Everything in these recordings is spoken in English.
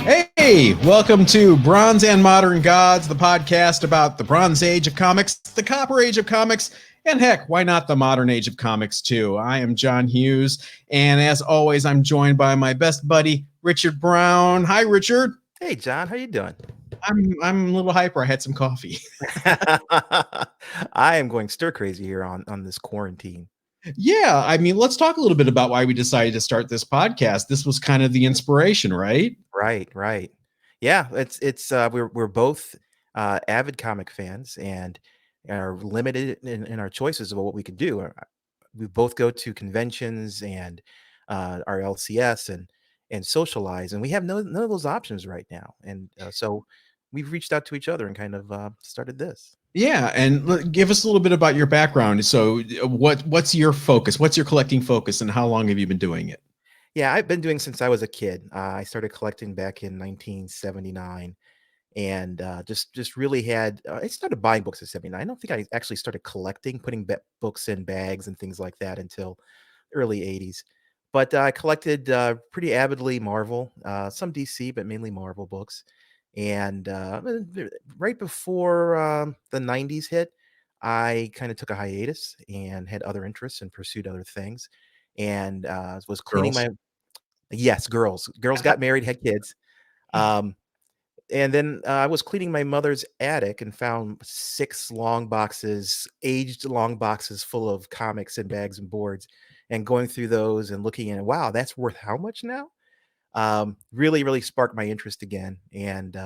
Hey, welcome to Bronze and Modern Gods, the podcast about the Bronze Age of comics, the Copper Age of comics, and heck, why not the Modern Age of comics too? I am John Hughes, and as always, I'm joined by my best buddy, Richard Brown. Hi, Richard. Hey, John, how you doing? I'm a little hyper. I had some coffee. I am going stir crazy here on this quarantine. Yeah, I mean, let's talk a little bit about why we decided to start this podcast. This was kind of the inspiration, right? Right. Yeah, it's we're both avid comic fans and are limited in our choices of what we can do. We both go to conventions and our LCS and socialize, and we have none of those options right now. And so we've reached out to each other and kind of started this. Yeah, and give us a little bit about your background. So, what's your focus? What's your collecting focus, and how long have you been doing it? Yeah, I've been doing since I was a kid. I started collecting back in 1979, and just really had. I started buying books at 79. I don't think I actually started collecting, putting books in bags and things like that until early 80s. But I collected pretty avidly Marvel, some DC, but mainly Marvel books. And right before the 90s hit, I kind of took a hiatus and had other interests and pursued other things. And was cleaning Girls. my Yes, girls got married, had kids. Um, and then I was cleaning my mother's attic and found 6 long boxes, aged long boxes full of comics and bags and boards, and going through those and looking at, wow, that's worth how much now? Really sparked my interest again. And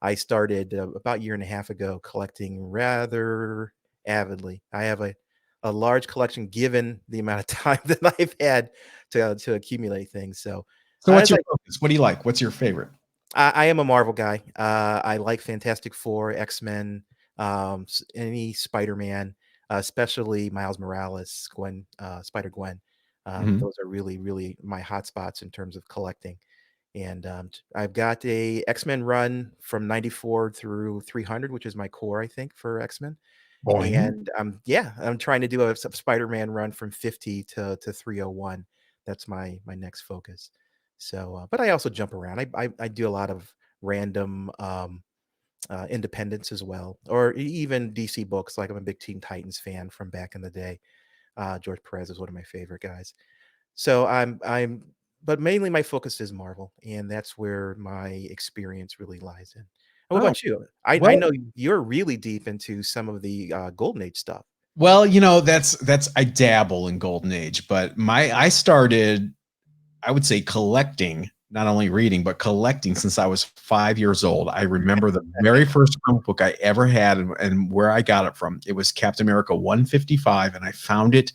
I started about a year and a half ago collecting rather avidly. I have a large collection given the amount of time that I've had to accumulate things. So So, what's as your focus? What do you like? What's your favorite? I am a Marvel guy. I like Fantastic Four, X-Men, any Spider-Man, especially Miles Morales, Spider-Gwen. Mhm. Those are really my hot spots in terms of collecting. And I've got a X-Men run from 94 through 300, which is my core, I think, for X-Men. Boing. And I'm trying to do a Spider-Man run from 50 to 301. That's my next focus. So, but I also jump around. I do a lot of random independents as well, or even DC books. Like I'm a big Teen Titans fan from back in the day. George Perez is one of my favorite guys. So but mainly my focus is Marvel, and that's where my experience really lies in. And what Oh, about you? I well, know you're really deep into some of the Golden Age stuff. that's I dabble in Golden Age, but I started, I would say, collecting, not only reading but collecting, since I was 5 years old. I remember the very first comic book I ever had, and where I got it from. It was Captain America 155, and I found it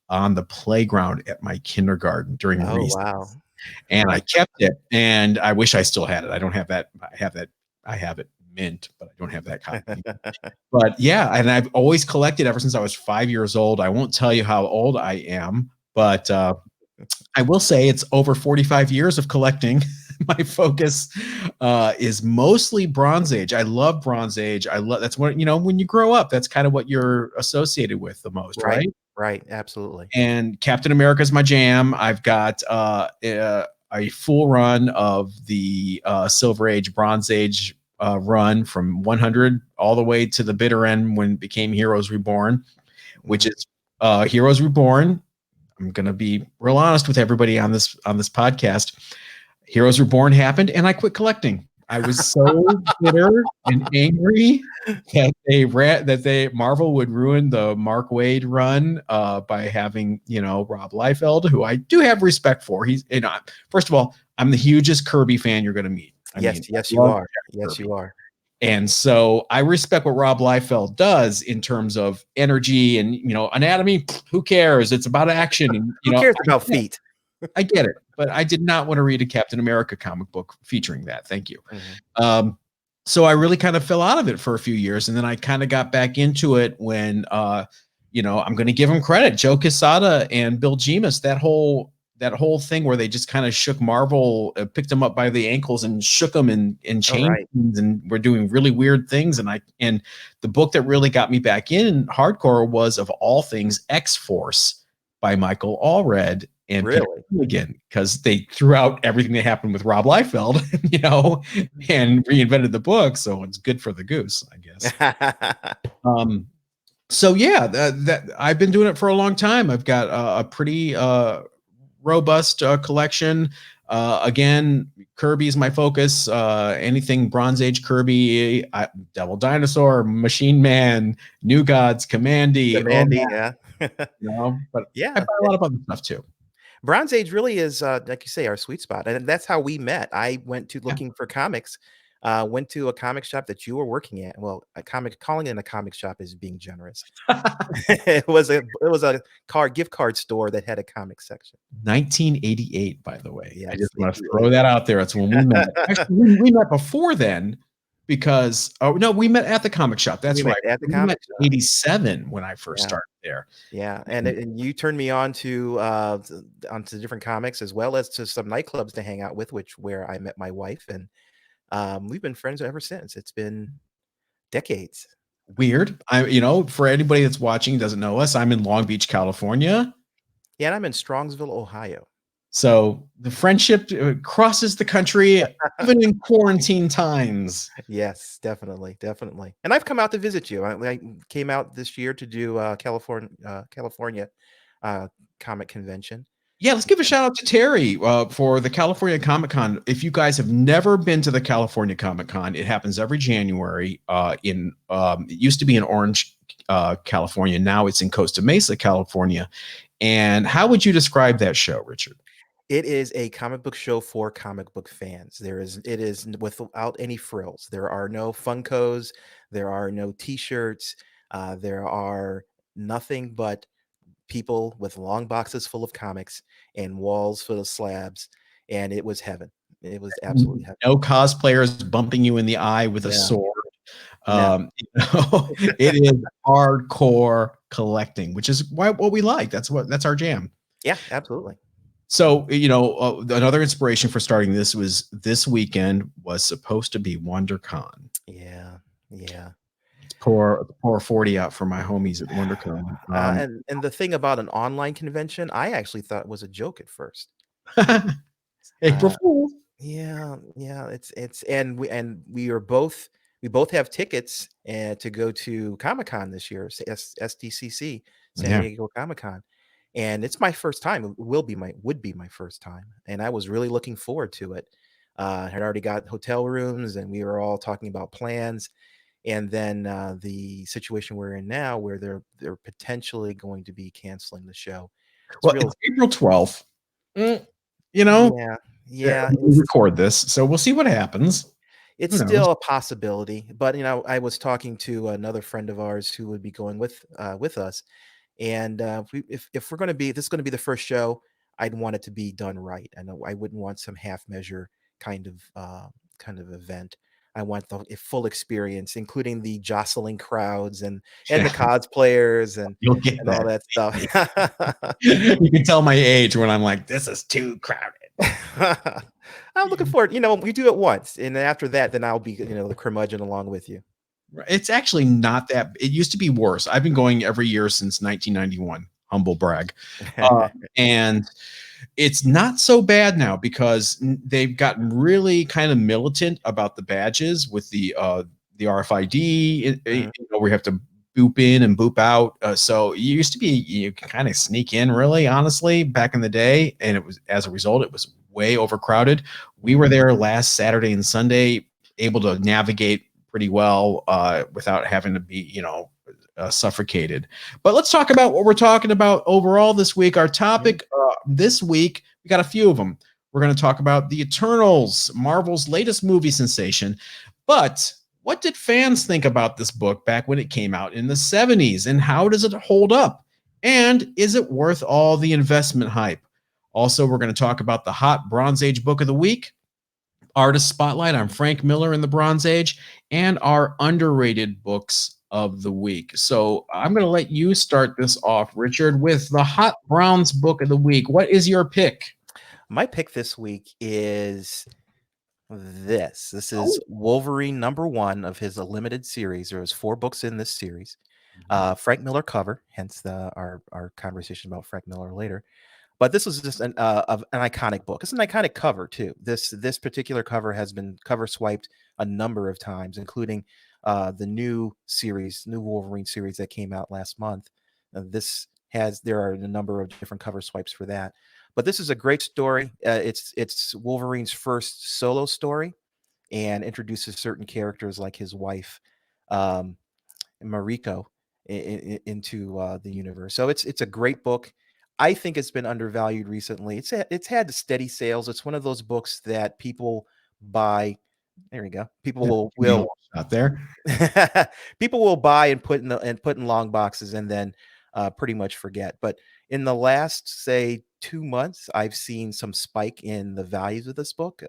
on the playground at my kindergarten during Oh, recess, wow. and I kept it. And I wish I still had it. I don't have that. I have it mint, but I don't have that copy. But yeah, and I've always collected ever since I was 5 years old. I won't tell you how old I am, but I will say it's over 45 years of collecting. My focus is mostly Bronze Age. I love Bronze Age. I love that's what, when you grow up, that's kind of what you're associated with the most, Right, right? right, absolutely. And Captain America is my jam. I've got a full run of the Silver Age, Bronze Age run from 100 all the way to the bitter end when it became Heroes Reborn, which Mhm. is Heroes Reborn. I'm gonna be real honest with everybody on this podcast. Heroes Reborn happened, and I quit collecting. I was so bitter and angry that Marvel would ruin the Mark Waid run by having Rob Liefeld, who I do have respect for. He's first of all, I'm the hugest Kirby fan you're going to meet. I mean, I Yes, you love are. Jack Yes, Kirby. you are. And so I respect what Rob Liefeld does in terms of energy and anatomy. Who cares? It's about action. And Who cares about feet? I get it, but I did not want to read a Captain America comic book featuring that. Thank you. Mhm. Um, so I really kind of fell out of it for a few years, and then I kind of got back into it when, I'm going to give them credit. Joe Quesada and Bill Jemas, that whole thing where they just kind of shook Marvel, picked them up by the ankles and shook them and All changed right. things, and were doing really weird things. And the book that really got me back in hardcore was, of all things, X Force by Michael Allred and Peter Really? Milligan, because they threw out everything that happened with Rob Liefeld, and reinvented the book. So it's good for the goose, I guess. Um, so yeah, that I've been doing it for a long time. I've got a pretty robust collection. Again, Kirby is my focus. Anything Bronze Age Kirby, Devil Dinosaur, Machine Man, New Gods, Commandy, Mandy, yeah. But I Yeah. buy a lot of other stuff too. Bronze Age really is, like you say, our sweet spot, and that's how we met. I went to Yeah. looking for comics, went to a comic shop that you were working at. Well, calling it a comic shop is being generous. It was a gift card store that had a comic section. 1988, by the way. I Yes, just want to throw 88. that out there. That's when we met. Actually, we met before then because no, we met at the comic shop. That's We met right. at the We met comic in shop. 87 when I first Yeah, started there. yeah, and you turned me on to onto different comics as well as to some nightclubs to hang out with, where I met my wife, and we've been friends ever since. It's been decades. Weird. For anybody that's watching doesn't know us, I'm in Long Beach, California. Yeah, and I'm in Strongsville, Ohio. So the friendship crosses the country, even in quarantine times. Yes, definitely, definitely. And I've come out to visit you. I came out this year to do California uh, comic convention. Yeah, let's give a shout out to Terry for the California Comic Con. If you guys have never been to the California Comic Con, it happens every January. It used to be in Orange, California. Now it's in Costa Mesa, California. And how would you describe that show, Richard? It is a comic book show for comic book fans. It is without any frills. There are no Funkos, there are no T-shirts, there are nothing but people with long boxes full of comics and walls full of slabs, and it was heaven. It was absolutely heaven. No cosplayers bumping you in the eye with a Yeah, sword. no. It is hardcore collecting, which is what we like. That's our jam. Yeah, absolutely. So, another inspiration for starting this weekend was supposed to be WonderCon. Yeah, yeah. Pour 40 out for my homies at WonderCon. And the thing about an online convention, I actually thought was a joke at first. April Uh, Fool. yeah, yeah, it's we both have tickets to go to Comic-Con this year, SDCC, San Yeah. Diego Comic-Con. And it's my first time. It would be my first time. And I was really looking forward to it. Had already got hotel rooms and we were all talking about plans. And then the situation we're in now where they're potentially going to be canceling the show. It's Well, real. it's April 12th. You know, Yeah, yeah. we record this, so we'll see what happens. It's Who knows? still a possibility, but I was talking to another friend of ours who would be going with us, and if we're going to be this is going to be the first show, I'd want it to be done right. I know I wouldn't want some half measure kind of event. I want the full experience, including the jostling crowds and the Yeah, cosplayers you'll get and all that. that stuff. You can tell my age when I'm like, this is too crowded. I'm looking forward. We do it once, and then after that, then I'll be the curmudgeon along with you. It's actually not that. It used to be worse. I've been going every year since 1991. Humble brag. And it's not so bad now because they've gotten really kind of militant about the badges with the RFID. We have to boop in and boop out. So it used to be you can kind of sneak in, really, honestly, back in the day, and it was as a result, it was way overcrowded. We were there last Saturday and Sunday, able to navigate pretty well without having to be, suffocated. But let's talk about what we're talking about overall this week. Our topic this week, we got a few of them. We're going to talk about the Eternals, Marvel's latest movie sensation. But what did fans think about this book back when it came out in the 70s? And how does it hold up? And is it worth all the investment hype? Also, we're going to talk about the hot Bronze Age book of the week, Artist Spotlight on Frank Miller in the Bronze Age, and our underrated books of the week. So I'm going to let you start this off, Richard, with the hot Browns book of the week. What is your pick? My pick this week is this. This is Wolverine #1 of his limited series. There's 4 books in this series. Frank Miller cover, hence our conversation about Frank Miller later. But this was just an iconic book. It's an iconic cover too. This particular cover has been cover swiped a number of times, including the new Wolverine series that came out last month. There are a number of different cover swipes for that. But this is a great story. It's Wolverine's first solo story, and introduces certain characters like his wife, um, Mariko, into the universe. So it's a great book. I think it's been undervalued recently. It's had steady sales. It's one of those books that people buy. There we go. People will out there. people will buy and put in long boxes and then pretty much forget. But in the last, say, 2 months, I've seen some spike in the values of this book.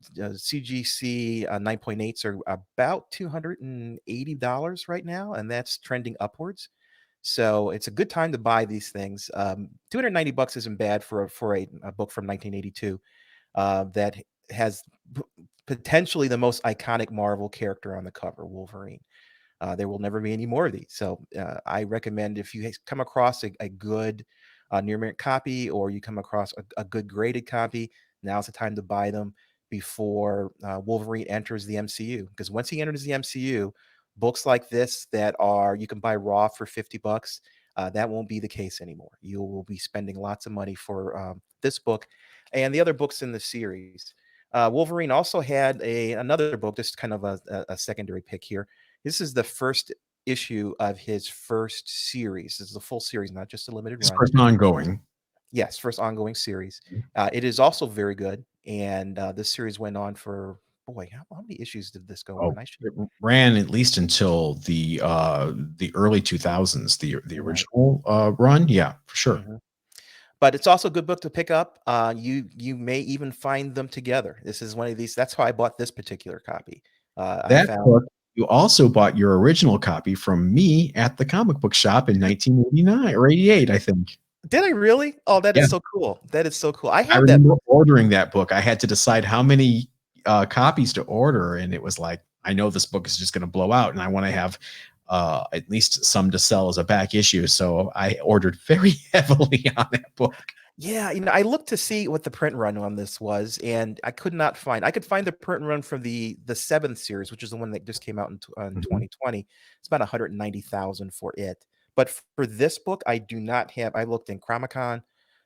CGC 9.8s are about $280 right now, and that's trending upwards. So it's a good time to buy these things. $290 isn't bad for a book from 1982 that has potentially the most iconic Marvel character on the cover, Wolverine. There will never be any more of these. So I recommend, if you come across a good near mint copy, or you come across a good graded copy, now's the time to buy them before Wolverine enters the MCU. Because once he enters the MCU, books like this that you can buy raw for $50, that won't be the case anymore. You will be spending lots of money for this book and the other books in the series. Wolverine also had another book, just kind of a secondary pick here. This is the first issue of his first series. This is a full series, not just a limited run. First ongoing. Yes, first ongoing series. It is also very good, and this series went on for, boy, how many issues did this go on? It ran at least until the early 2000s, the original run. Yeah, for sure. Mm-hmm. But it's also a good book to pick up. You may even find them together. This is one of these. That's how I bought this particular copy. Book, you also bought your original copy from me at the comic book shop in 1989 or 88, I think. Did I really? Oh, that is so cool. That is so cool. I remember ordering that book. I had to decide how many copies to order, and it was like, I know this book is just going to blow out, and I want to have at least some to sell as a back issue. So I ordered very heavily on that book. Yeah, I looked to see what the print run on this was, and I could not find. I could find the print run from the 7th series, which is the one that just came out in 2020. It's about 190,000 for it. But for this book, I do not have. I looked in Comic-Con,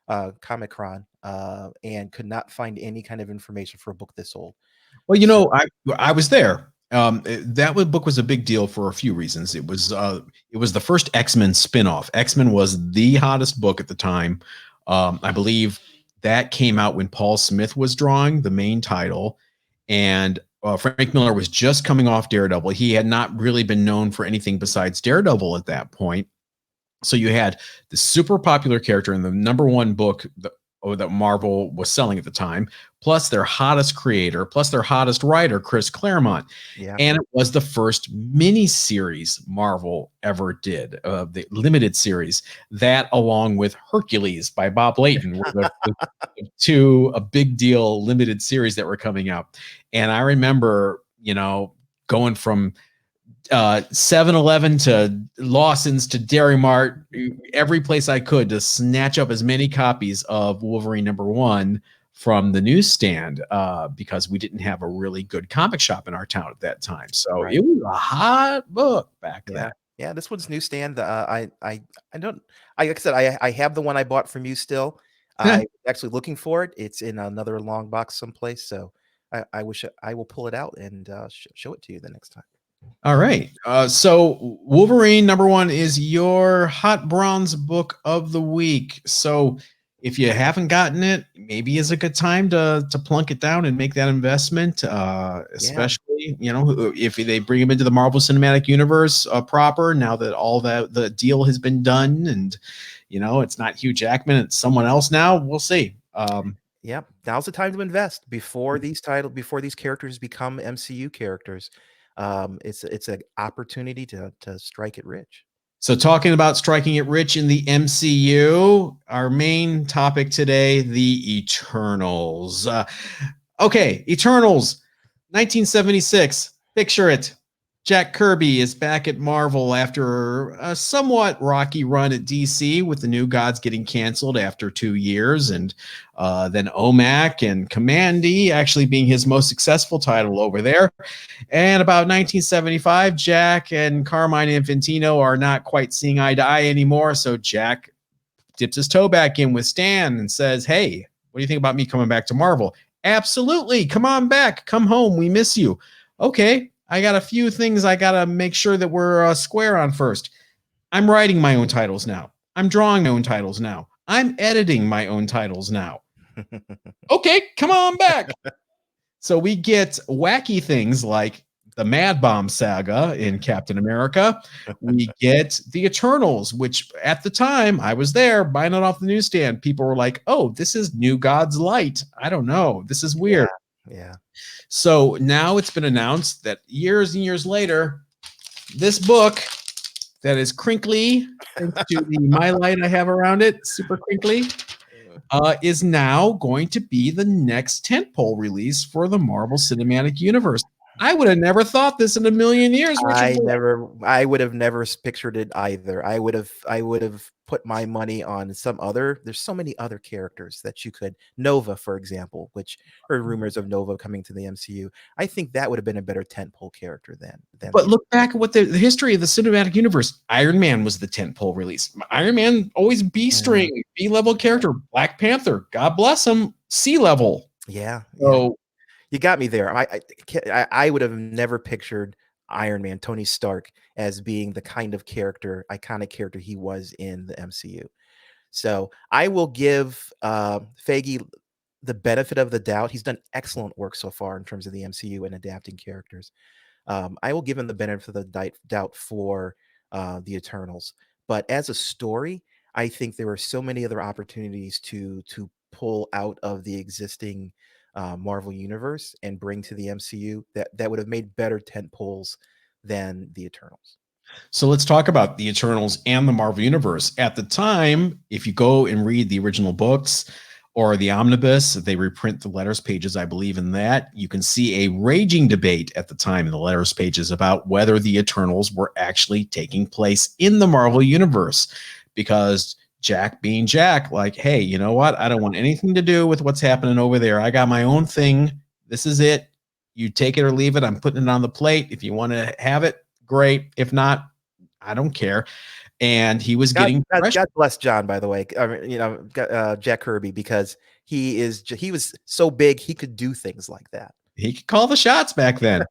and could not find any kind of information for a book this old. Well, I was there. That book was a big deal for a few reasons. It was the first X-Men spinoff. X-Men was the hottest book at the time. I believe that came out when Paul Smith was drawing the main title, and Frank Miller was just coming off Daredevil. He had not really been known for anything besides Daredevil at that point. So you had the super popular character in the #1 book that Marvel was selling at the time, plus their hottest creator, plus their hottest writer, Chris Claremont. Yeah. And it was the first mini-series Marvel ever did, the limited series. That, along with Hercules by Bob Layton, were the two big deal limited series that were coming out. And I remember, going from 7-Eleven to Lawson's to Dairy Mart, every place I could, to snatch up as many copies of Wolverine #1 from the newsstand, because we didn't have a really good comic shop in our town at that time. So It was a hot book back then. Yeah, this one's newsstand. I don't. Like I said, I have the one I bought from you still. I'm actually looking for it. It's in another long box someplace. So I wish I will pull it out and show it to you the next time. All right. So Wolverine #1 is your Hot Bronze book of the week. So if you haven't gotten it, maybe it's a good time to plunk it down and make that investment, especially, if they bring him into the Marvel Cinematic Universe proper, now that all the deal has been done, and, it's not Hugh Jackman, it's someone else now. We'll see. Yeah, now's the time to invest before these characters become MCU characters. It's an opportunity to strike it rich. So talking about striking it rich in the MCU, our main topic today, the Eternals. Okay, Eternals, 1976. Picture it. Jack Kirby is back at Marvel after a somewhat rocky run at DC, with the New Gods getting canceled after 2 years, and then OMAC and Commandy actually being his most successful title over there. And about 1975, Jack and Carmine Infantino are not quite seeing eye to eye anymore, so Jack dips his toe back in with Stan and says, "Hey, what do you think about me coming back to Marvel?" "Absolutely. Come on back. Come home. We miss you." "Okay, I got a few things I got to make sure that we're square on first. I'm writing my own titles now. I'm drawing my own titles now. I'm editing my own titles now." "Okay, come on back." So we get wacky things like the Mad Bomb saga in Captain America. We get the Eternals, which at the time I was there buying it off the newsstand. People were like, "Oh, this is New God's Light. I don't know. This is weird." Yeah. So now it's been announced that years and years later, this book that is crinkly, thanks to the My Light I have around it, super crinkly, is now going to be the next tentpole release for the Marvel Cinematic Universe. I would have never thought this in a million years, Richard. I would have never pictured it either. I would have put my money on some other. There's so many other characters that you could. Nova, for example, which heard rumors of Nova coming to the MCU. I think that would have been a better tentpole character than. But look back at what the history of the cinematic universe. Iron Man was the tentpole release. Iron Man always B-string, B-level character. Black Panther, God bless him, C-level. Yeah. So you got me there. I would have never pictured Iron Man, Tony Stark, as being the kind of character, iconic character he was in the MCU. So I will give Feige the benefit of the doubt. He's done excellent work so far in terms of the MCU and adapting characters. I will give him the benefit of the doubt for the Eternals. But as a story, I think there are so many other opportunities to pull out of the existing Marvel universe and bring to the MCU that would have made better tent poles than the Eternals. So let's talk about the Eternals and the Marvel Universe. At the time, if you go and read the original books or the omnibus, they reprint the letters pages, I believe in that. You can see a raging debate at the time in the letters pages about whether the Eternals were actually taking place in the Marvel Universe, because Jack being Jack, like, "Hey, you know what? I don't want anything to do with what's happening over there. I got my own thing. This is it. You take it or leave it. I'm putting it on the plate. If you want to have it, great. If not, I don't care." And he was getting pressure. God bless John, by the way. I mean, Jack Kirby, because he was so big he could do things like that. He could call the shots back then.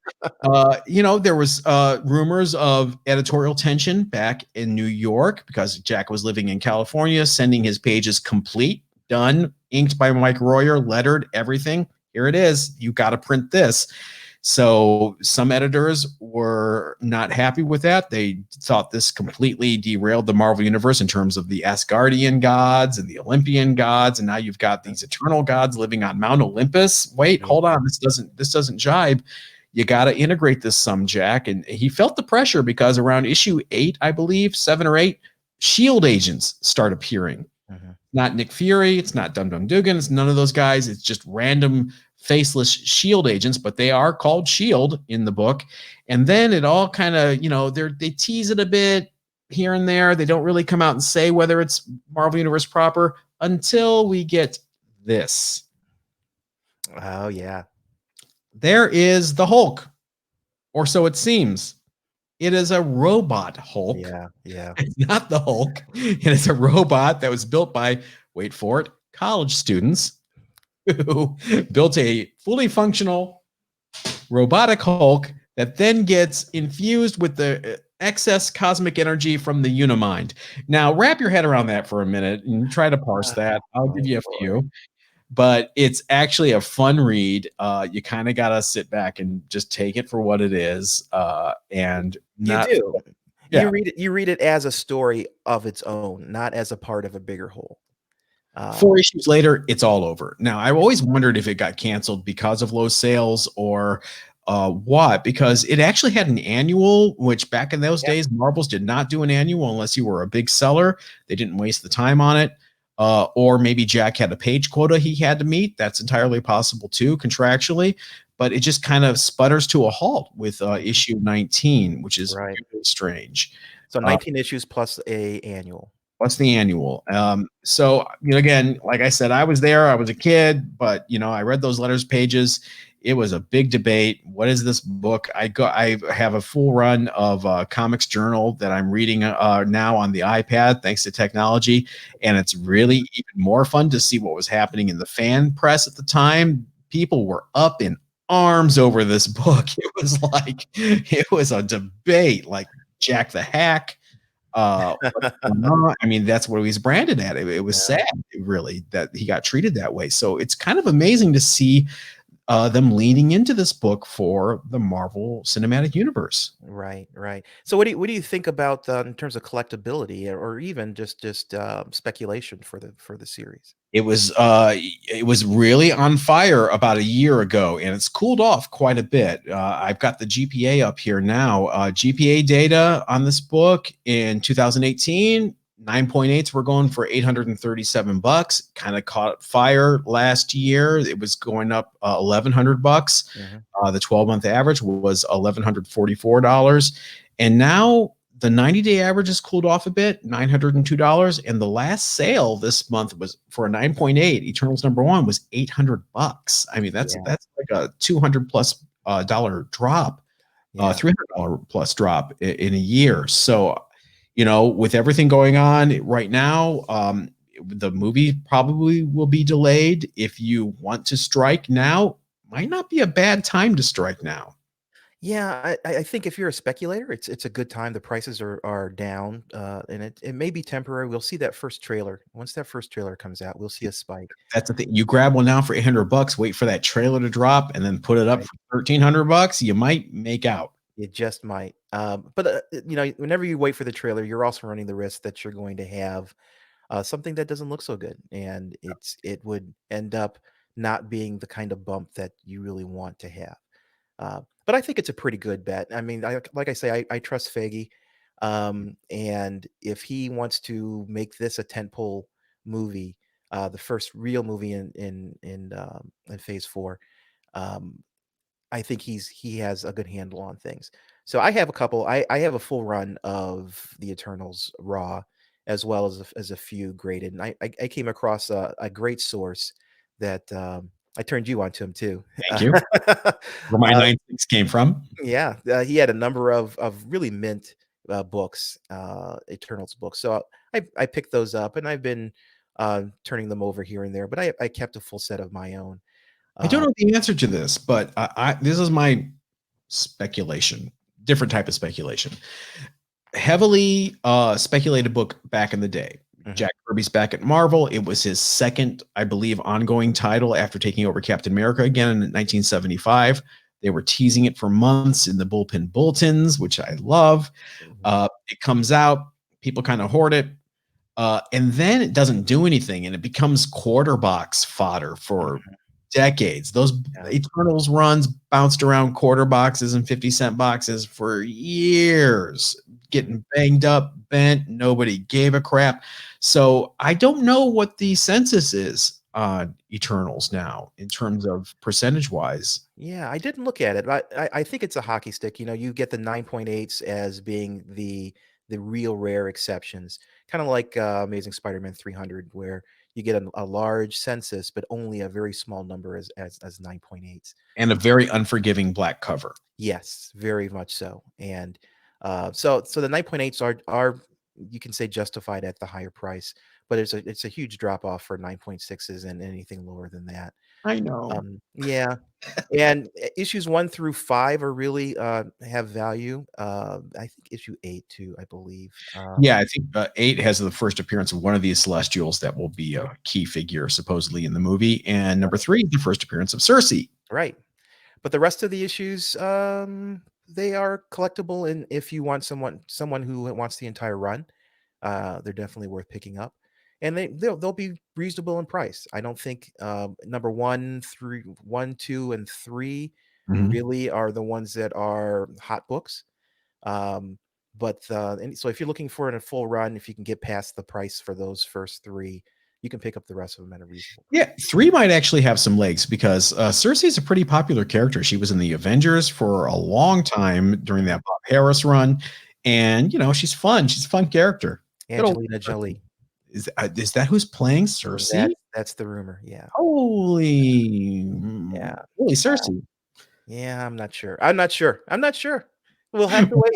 There was rumors of editorial tension back in New York because Jack was living in California, sending his pages complete, done, inked by Mike Royer, lettered, everything. Here it is. You got to print this. So some editors were not happy with that. They thought this completely derailed the Marvel Universe in terms of the Asgardian gods and the Olympian gods, and now you've got these eternal gods living on Mount Olympus. Wait, hold on, this doesn't jibe. You got to integrate this some, Jack. And he felt the pressure because around issue 8, I believe, 7 or 8, Shield agents start appearing. Not Nick Fury, it's not Dum Dum Dugan, it's none of those guys. It's just random faceless Shield agents, but they are called Shield in the book. And then it all kind of, they tease it a bit here and there. They don't really come out and say whether it's Marvel Universe proper until we get this. Oh, yeah. There is the Hulk, or so it seems. It is a robot Hulk. Yeah. It's not the Hulk. It is a robot that was built by, wait for it, college students who built a fully functional robotic Hulk that then gets infused with the excess cosmic energy from the Unimind. Now, wrap your head around that for a minute and try to parse that. I'll give you a few. But it's actually a fun read. You kind of got to sit back and just take it for what it is. And not, you do. Yeah. You read it as a story of its own, not as a part of a bigger whole. 4 issues later, it's all over. Now, I've always wondered if it got canceled because of low sales or what, because it actually had an annual, which back in those days, Marvels did not do an annual unless you were a big seller. They didn't waste the time on it. Or maybe Jack had a page quota he had to meet. That's entirely possible too, contractually. but it just kind of sputters to a halt with Mhm. issue 19, which is Right. really strange. So Uh, 19 issues plus a annual. What's the annual? So again, like I said, I was there. I was a kid, but I read those letters pages. It was a big debate. What is this book? I have a full run of Comics Journal that I'm reading now on the iPad, thanks to technology, and it's really even more fun to see what was happening in the fan press at the time. People were up in arms over this book. It was a debate, like Jack the Hack. What's going on? I mean, that's what he was branded at. It was Yeah. sad, really, that he got treated that way. So it's kind of amazing to see them leaning into this book for the Marvel Cinematic Universe. Right, right. So what do you think about, in terms of collectability or even just speculation for the series? It was really on fire about a year ago, and it's cooled off quite a bit. I've got the GPA up here now. GPA data on this book in 2018, 9.8s were going for $837. Kind of caught fire last year. It was going up $1,100. Mhm. The 12-month average was $1,144, and now the 90-day average has cooled off a bit, $902, and the last sale this month was for a 9.8. Eternals #1 was $800. I mean, that's Yeah, that's like a 200 plus dollar drop, yeah. $300 plus drop in a year. So, with everything going on right now, the movie probably will be delayed. If you want to strike now, might not be a bad time to strike now. Yeah, I think if you're a speculator, it's a good time. The prices are down, and it may be temporary. We'll see that first trailer. Once that first trailer comes out, we'll see a spike. That's the thing. You grab one now for $800, wait for that trailer to drop, and then put it up Right. for $1,300. You might make out. You just might. But whenever you wait for the trailer, you're also running the risk that you're going to have something that doesn't look so good, and it would end up not being the kind of bump that you really want to have. But I think it's a pretty good bet. I mean, like I say, I trust Feige, and if he wants to make this a tentpole movie, the first real movie in Phase 4, um, I think he has a good handle on things. So I have a couple. I have a full run of the Eternals raw, as well as a few graded. And I came across a great source that I turned you on to him too. Thank you. Where my Uh, 9.6 came from. yeah, he had a number of really mint books, Eternals books. So I picked those up, and I've been turning them over here and there. But I kept a full set of my own. I don't Uh, know the answer to this, but this is my speculation, different type of speculation. Heavily speculated book back in the day. mhm, Jack Kirby's back at Marvel. It was his second, I believe, ongoing title after taking over Captain America again in 1975. They were teasing it for months in the bullpen bulletins, which I love. mhm, It comes out, people kind of hoard it, and then it doesn't do anything, and it becomes quarter box fodder for mhm, decades. Those yeah, Eternals runs bounced around quarter boxes and 50-cent boxes for years, mhm. getting banged up, bent. Nobody gave a crap. So I don't know what the census is on Eternals now in terms of percentage wise. Yeah, I didn't look at it, but I think it's a hockey stick. You get the 9.8s as being the real rare exceptions, kind of like Amazing Spider-Man 300, where you get a large census, but only a very small number as 9.8s. And a very unforgiving black cover. Yes, very much so. And so the 9.8s are you can say justified at the higher price, but it's a huge drop off for 9.6s and anything lower than that. I know. Yeah, and issues 1 through 5 are really, have value. I think issue 8 too, I believe. Yeah, I think 8 has the first appearance of one of these Celestials that will be a key figure supposedly in the movie, and number 3 is the first appearance of Cersei. Right. But the rest of the issues, they are collectible, and if you want someone who wants the entire run, they're definitely worth picking up. And they'll be reasonable in price. I don't think, number 1, 3 1, 2, and 3 Mhm. really are the ones that are hot books. And so if you're looking for it in a full run, if you can get past the price for those first 3, you can pick up the rest of them at a reasonable price. Yeah, 3 might actually have some legs because Cersei's a pretty popular character. She was in the Avengers for a long time during that Bob Harris run, and she's fun. She's a fun character. Good old Angelina Cersei. Jolie. Is that who's playing Cersei? That's the rumor. Yeah. Holy, Yeah. holy Cersei! Yeah, I'm not sure. I'm not sure. I'm not sure. We'll have to wait.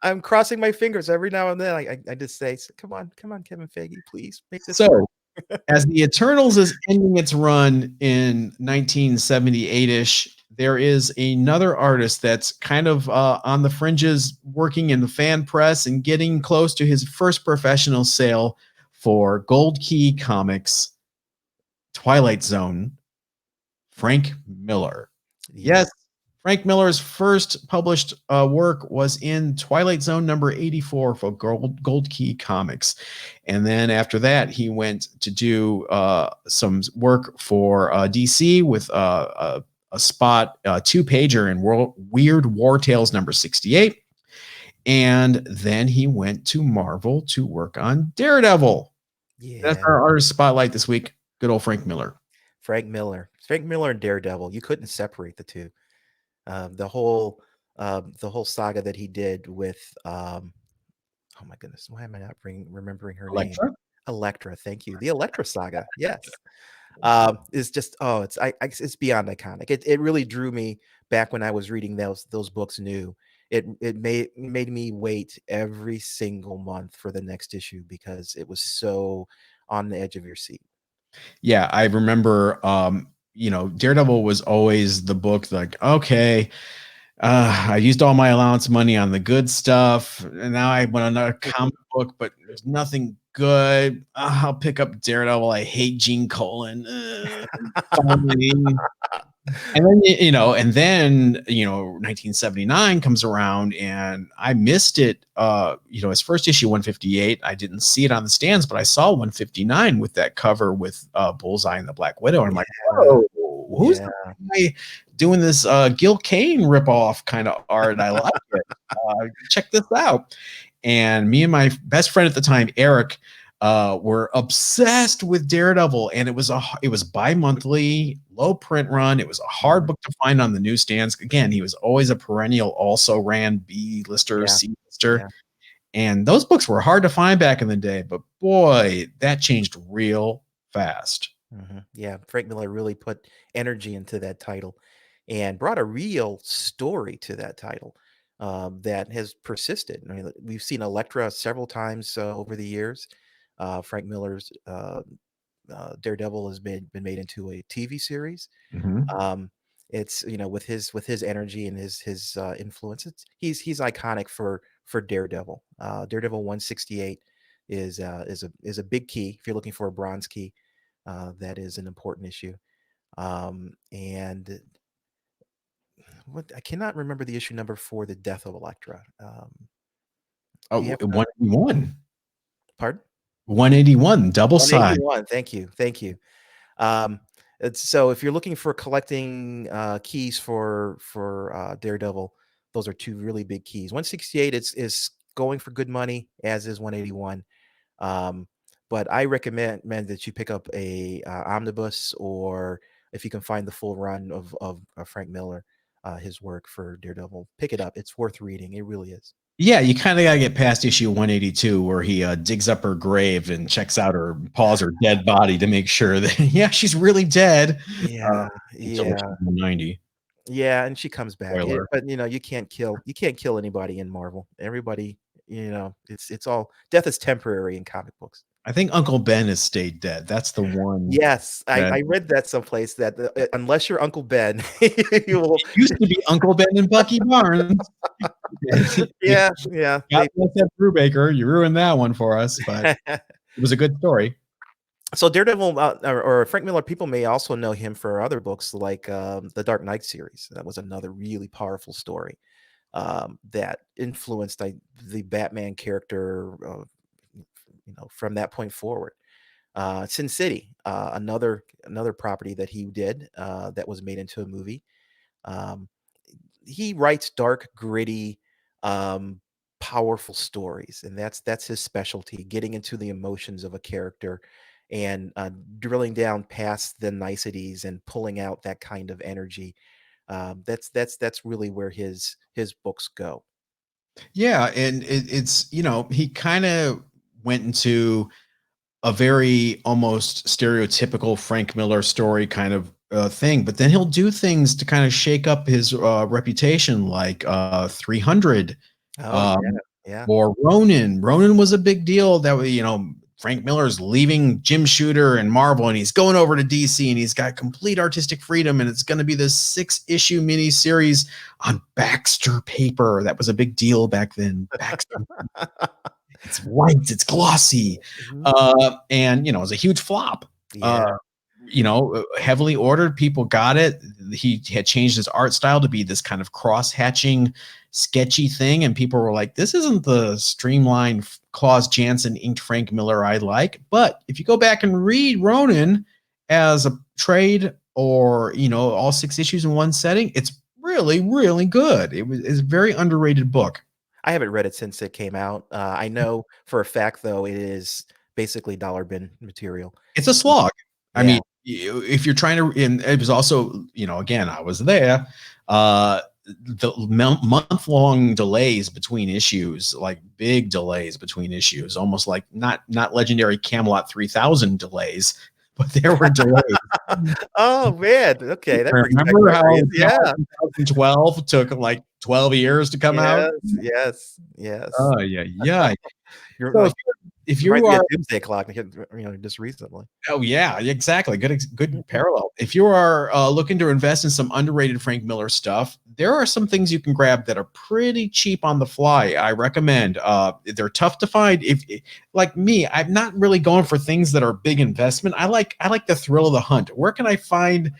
I'm crossing my fingers every now and then. I just say, "Come on, come on, Kevin Feige, please make this work." So, as the Eternals is ending its run in 1978-ish, there is another artist that's kind of on the fringes, working in the fan press and getting close to his first professional sale for Gold Key Comics, Twilight Zone, Frank Miller. Yeah. Yes, Frank Miller's first published work was in Twilight Zone number 84 for Gold Key Comics. And then after that, he went to do some work for DC with a spot, 2-pager in Weird War Tales number 68. And then he went to Marvel to work on Daredevil. That's Yeah. our artist spotlight this week. Good old Frank Miller. Frank Miller. Frank Miller and Daredevil. You couldn't separate the two. The whole saga that he did with oh my goodness, why am I not remembering her name? Elektra? Elektra, thank you. The Elektra saga, yes. Is just it's beyond iconic. It really drew me back when I was reading those books new. It made me wait every single month for the next issue because it was so on the edge of your seat. Yeah, I remember Daredevil was always the book like, okay, I used all my allowance money on the good stuff, and now I want another comic book, but there's nothing good. I'll pick up Daredevil. I hate Gene Colan. Fine. And then 1979 comes around, and I missed it. His first issue 158. I didn't see it on the stands, but I saw 159 with that cover with Bullseye and the Black Widow. And I'm like, whoa, who's the guy doing this Gil Kane ripoff kind of art? I like it. Check this out. And me and my best friend at the time, Eric, were obsessed with Daredevil, and it was bi-monthly, low print run. It was a hard book to find on the newsstands. Again, he was always a perennial, also ran B-lister, C-lister. And those books were hard to find back in the day, but boy, that changed real fast. Yeah, Frank Miller really put energy into that title and brought a real story to that title that has persisted. I mean, we've seen Elektra several times over the years. Frank Miller's Daredevil has been made into a TV series. It's with his energy and his influence, he's iconic for Daredevil. Daredevil 168 is a big key if you're looking for a bronze key. That is an important issue. And I cannot remember the issue number for the death of Elektra. 181. Pardon? 181, double side. 181. Thank you. So if you're looking for collecting keys for Daredevil, those are two really big keys. 168 is going for good money, as is 181. But I recommend that you pick up a omnibus, or if you can find the full run of Frank Miller, his work for Daredevil, pick it up. It's worth reading. It really is. Yeah, you kind of got to get past issue 182 where he digs up her grave and checks out her paws, her dead body to make sure that, she's really dead. Yeah. 90. Yeah, and she comes back. But you can't kill anybody in Marvel. Everybody, it's all, death is temporary in comic books. I think Uncle Ben has stayed dead. That's the one. Yes, I read that someplace that unless you're Uncle Ben, you will. It used to be Uncle Ben and Bucky Barnes. Yeah. God bless that Brubaker. You ruined that one for us, but it was a good story. So Daredevil, or Frank Miller, people may also know him for other books like the Dark Knight series. That was another really powerful story that influenced the Batman character. From that point forward. Sin City, another property that he did that was made into a movie. He writes dark, gritty, powerful stories, and that's his specialty, getting into the emotions of a character and drilling down past the niceties and pulling out that kind of energy. That's really where his books go. Yeah, and it's he kind of went into a very almost stereotypical Frank Miller story kind of thing, but then he'll do things to kind of shake up his reputation, like 300, Oh yeah, um, yeah. or Ronin. Ronin was a big deal. That was, Frank Miller's leaving Jim Shooter and Marvel, and he's going over to DC, and he's got complete artistic freedom, and it's going to be this 6-issue miniseries on Baxter paper. That was a big deal back then. Baxter. It's white, it's glossy, Mhm. and it was a huge flop. Uh, Yeah. heavily ordered, people got it. He had changed his art style to be this kind of cross-hatching, sketchy thing, and people were like, "This isn't the streamlined Claus Janson inked Frank Miller I like." But if you go back and read Ronin as a trade, or all 6 issues in one setting, it's really, really good. It's a very underrated book. I haven't read it since it came out. I know for a fact, though, it is basically dollar bin material. It's a slog. I Yeah. mean, if you're trying to, and it was also, again, I was there. The month-long delays between issues, like big delays between issues, almost like not legendary Camelot 3000 delays, but there were delays. Oh, man. Okay, that brings back Remember how memories. Camelot Yeah. 2012 took like 12 years to come out? Yes, yes, yes. Oh yeah, yeah. You're So like if you reminds me of are Doomsday Clock, just recently. Oh yeah, exactly. Good parallel. If you are looking to invest in some underrated Frank Miller stuff, there are some things you can grab that are pretty cheap on the fly. I recommend. They're tough to find. If like me, I'm not really going for things that are big investment. I like the thrill of the hunt. Where can I find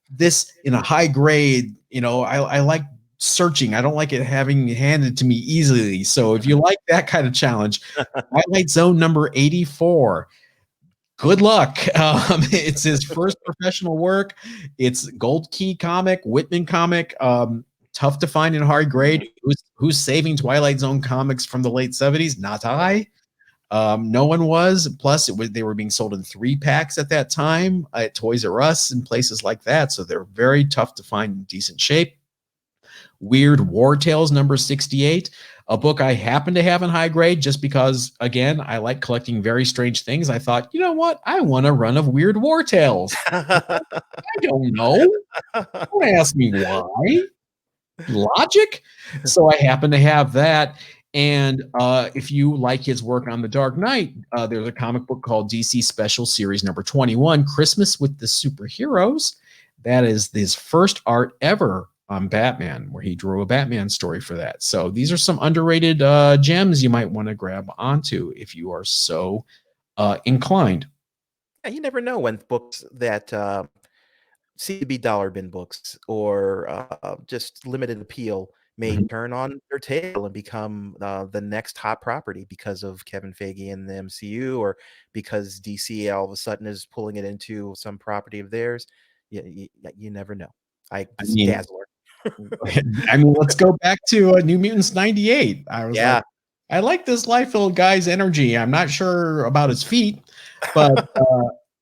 this in a high grade? I like searching. I don't like it having handed to me easily. So if you like that kind of challenge, Twilight Zone number 84. Good luck. It's his first professional work. It's Gold Key comic, Whitman comic. Tough to find in hard grade. Who's saving Twilight Zone comics from the late 70s? Not I. No one was. Plus, they were being sold in 3-packs at that time at Toys R Us and places like that. So they're very tough to find in decent shape. Weird War Tales number 68, a book I happen to have in high grade just because, again, I like collecting very strange things. I thought, you know what? I want a run of Weird War Tales. I don't know. Don't ask me why. Logic. So I happen to have that. And if you like his work on The Dark Knight, there's a comic book called DC Special Series number 21, Christmas with the Superheroes. That is his first art ever on Batman, where he drew a Batman story for that. So these are some underrated gems you might want to grab onto if you are so inclined. Yeah, you never know when books that seem to be dollar bin books or just limited appeal may Mhm. turn on their tail and become the next hot property because of Kevin Feige and the MCU, or because DC all of a sudden is pulling it into some property of theirs. You never know. I This mean, Dazzler. let's go back to New Mutants 98. I was like, Yeah. I like this Liefeld guy's energy. I'm not sure about his feet, but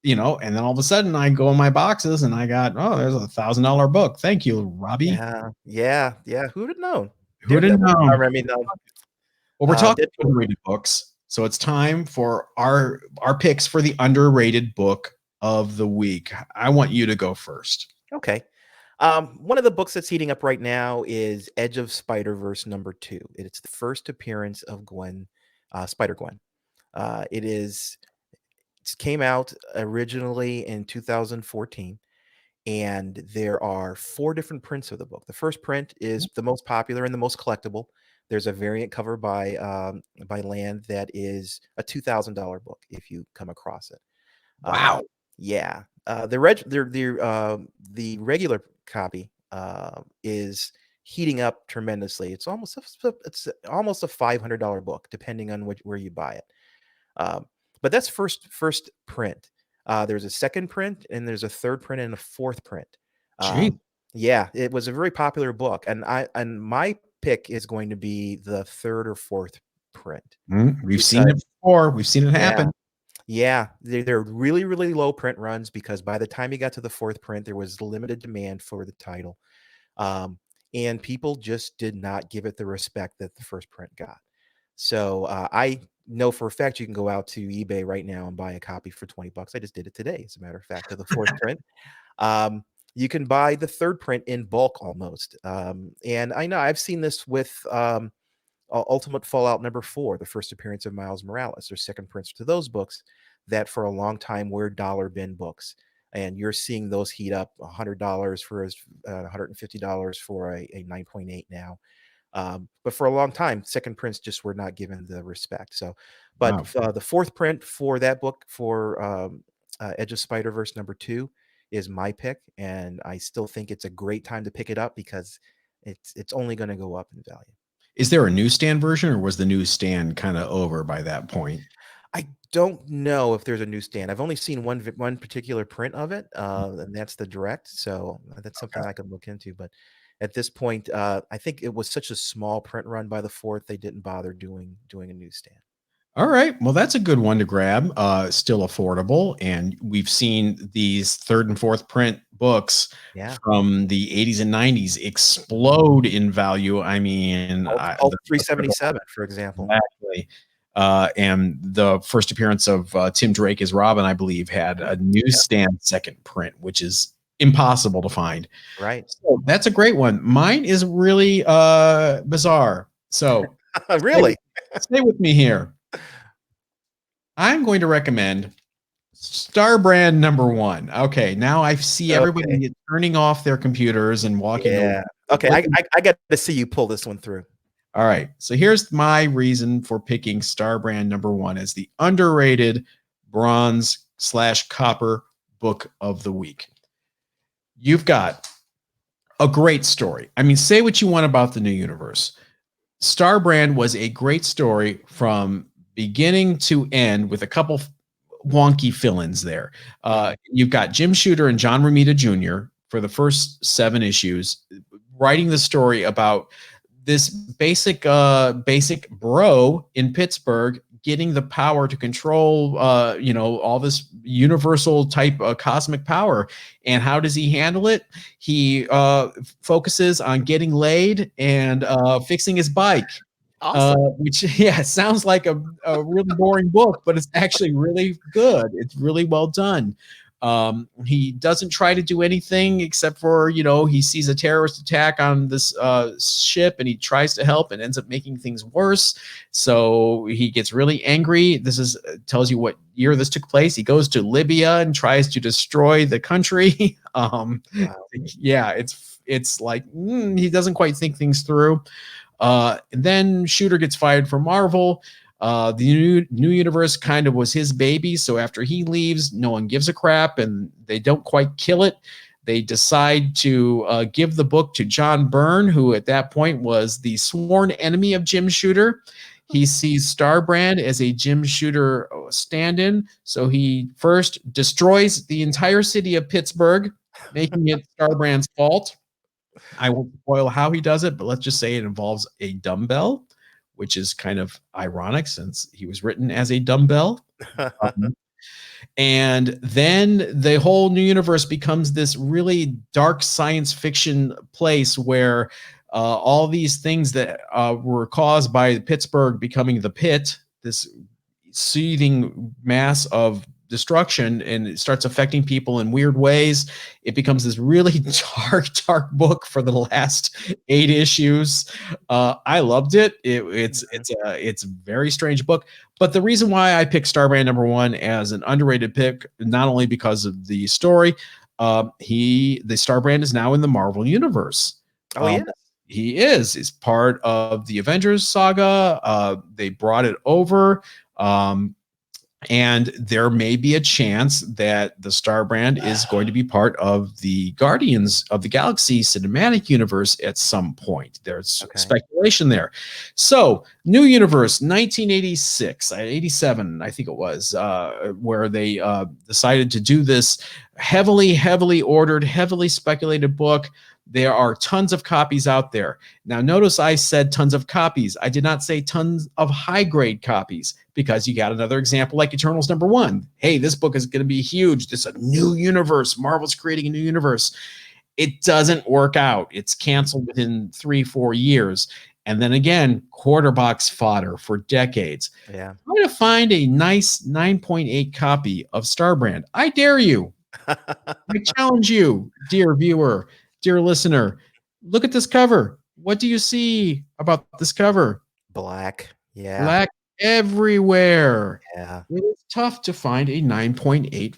and then all of a sudden I go in my boxes and I got, oh, there's $1,000 book. Thank you, Robbie. Yeah, yeah, yeah. Who'd have known? Who'd have Daredevil. known? I mean, Well, we're talking Deadpool. underrated books, so it's time for our picks for the underrated book of the week. I want you to go first. Okay. One of the books that's heating up right now is Edge of Spider-Verse #2. It's the first appearance of Gwen, Spider-Gwen. It came out originally in 2014, and there are 4 different prints of the book. The first print is the most popular and the most collectible. There's a variant cover by Land that is a $2,000 book if you come across it. Uh, Wow. yeah, the regular copy is heating up tremendously. It's almost a $500 book, depending on where you buy it. Um, but that's first print. There's a second print, and there's a third print, and a fourth print. Gee. Yeah, it was a very popular book, and my pick is going to be the third or fourth print We've seen it because before. We've seen it yeah, happen. Yeah, they're really, really low print runs because by the time you got to the fourth print, there was limited demand for the title. Um, and people just did not give it the respect that the first print got. So I know for a fact you can go out to eBay right now and buy a copy for 20 bucks. I just did it today, as a matter of fact, of the fourth print. Um, you can buy the third print in bulk almost. And I know I've seen this with Ultimate Fallout #4, the first appearance of Miles Morales. There's second prints to those books that for a long time were dollar bin books. And you're seeing those heat up $100 for $150 for a 9.8 now. But for a long time, second prints just were not given the respect. So, but Wow. the fourth print for that book for Edge of Spider-Verse #2 is my pick, and I still think it's a great time to pick it up because it's only going to go up in value. Is there a newsstand version, or was the newsstand kind of over by that point? I don't know if there's a newsstand. I've only seen one particular print of it, and that's the direct. So that's something Okay. I could look into. But at this point, I think it was such a small print run by the fourth, they didn't bother doing a newsstand. All right. Well, that's a good one to grab. Still affordable. And we've seen these third and fourth print books Yeah, from the 80s and 90s explode in value. I mean, Alt 377, for example. exactly. And the first appearance of Tim Drake as Robin, I believe, had a Yeah, newsstand second print, which is impossible to find. right. So that's a great one. Mine is really bizarre. So stay, Really? stay with me here. I'm going to recommend Star Brand #1. Okay, now I see Okay. everybody turning off their computers and walking away. Yeah. Okay. I got to see you pull this one through. All right, so here's my reason for picking Star Brand #1 as the underrated bronze/copper book of the week. You've got a great story. I mean, say what you want about the new universe. Star Brand was a great story from beginning to end with a couple wonky fill-ins there. You've got Jim Shooter and John Romita Jr. for the first 7 issues, writing the story about this basic bro in Pittsburgh getting the power to control, all this universal type of cosmic power. And how does he handle it? He focuses on getting laid and fixing his bike. Awesome. Which yeah, sounds like a really boring book, but it's actually really good. It's really well done. He doesn't try to do anything except for, he sees a terrorist attack on this ship and he tries to help and ends up making things worse. So he gets really angry. This is tells you what year this took place. He goes to Libya and tries to destroy the country. Wow. Yeah, it's like he doesn't quite think things through. Then Shooter gets fired from Marvel. The new universe kind of was his baby. So after he leaves, no one gives a crap and they don't quite kill it. They decide to give the book to John Byrne, who at that point was the sworn enemy of Jim Shooter. He sees Star Brand as a Jim Shooter stand-in. So he first destroys the entire city of Pittsburgh, making it Star Brand's fault. I won't spoil how he does it, but let's just say it involves a dumbbell, which is kind of ironic since he was written as a dumbbell. Um, and then the whole new universe becomes this really dark science fiction place where all these things that were caused by Pittsburgh becoming the pit, this seething mass of destruction, and it starts affecting people in weird ways. It becomes this really dark book for the last 8 issues. I loved it. It's a very strange book. But the reason why I picked Starbrand #1 as an underrated pick, not only because of the story, the Starbrand is now in the Marvel universe. Oh, yeah. He is part of the Avengers saga. They brought it over. And there may be a chance that the Star Brand is going to be part of the Guardians of the Galaxy cinematic universe at some point. There's speculation there. So, new universe, 1986, 87, I think it was, where they decided to do this Heavily ordered, heavily speculated book. There are tons of copies out there. Now, notice I said tons of copies. I did not say tons of high grade copies, because you got another example like Eternals #1. Hey, this book is going to be huge. This is a new universe. Marvel's creating a new universe. It doesn't work out. It's canceled within 3-4 years. And then again, quarter box fodder for decades. Yeah. Try to find a nice 9.8 copy of Starbrand. I dare you. I challenge you, dear viewer, dear listener. Look at this cover. What do you see about this cover? Black. Yeah. Black everywhere. Yeah. It is tough to find a 9.8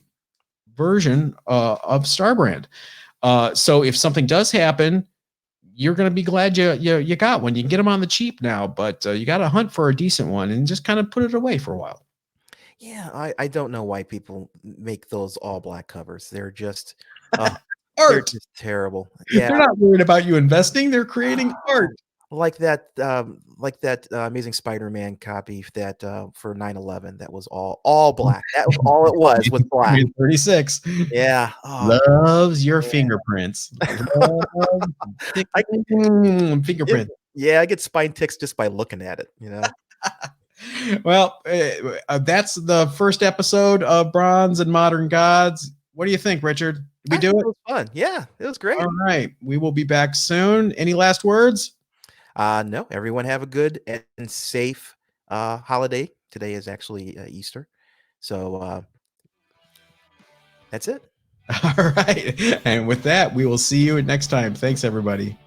version of Starbrand. So if something does happen, you're going to be glad you got one. You can get them on the cheap now, but you got to hunt for a decent one and just kind of put it away for a while. Yeah, I don't know why people make those all black covers. They're just they're Art. just terrible. Yeah. They're not worried about you investing. They're creating art. Like that Amazing Spider-Man copy that for 9/11 that was all black. That was all it was black. 36. Yeah. Oh, Loves your yeah. fingerprints. Fingerprint. Yeah, I get spine ticks just by looking at it, you know. Well, that's the first episode of Bronze and Modern Gods. What do you think, Richard? Did we do it? It was fun. Yeah, it was great. All right. We will be back soon. Any last words? No, everyone have a good and safe holiday. Today is actually Easter. So that's it. All right. And with that, we will see you next time. Thanks, everybody.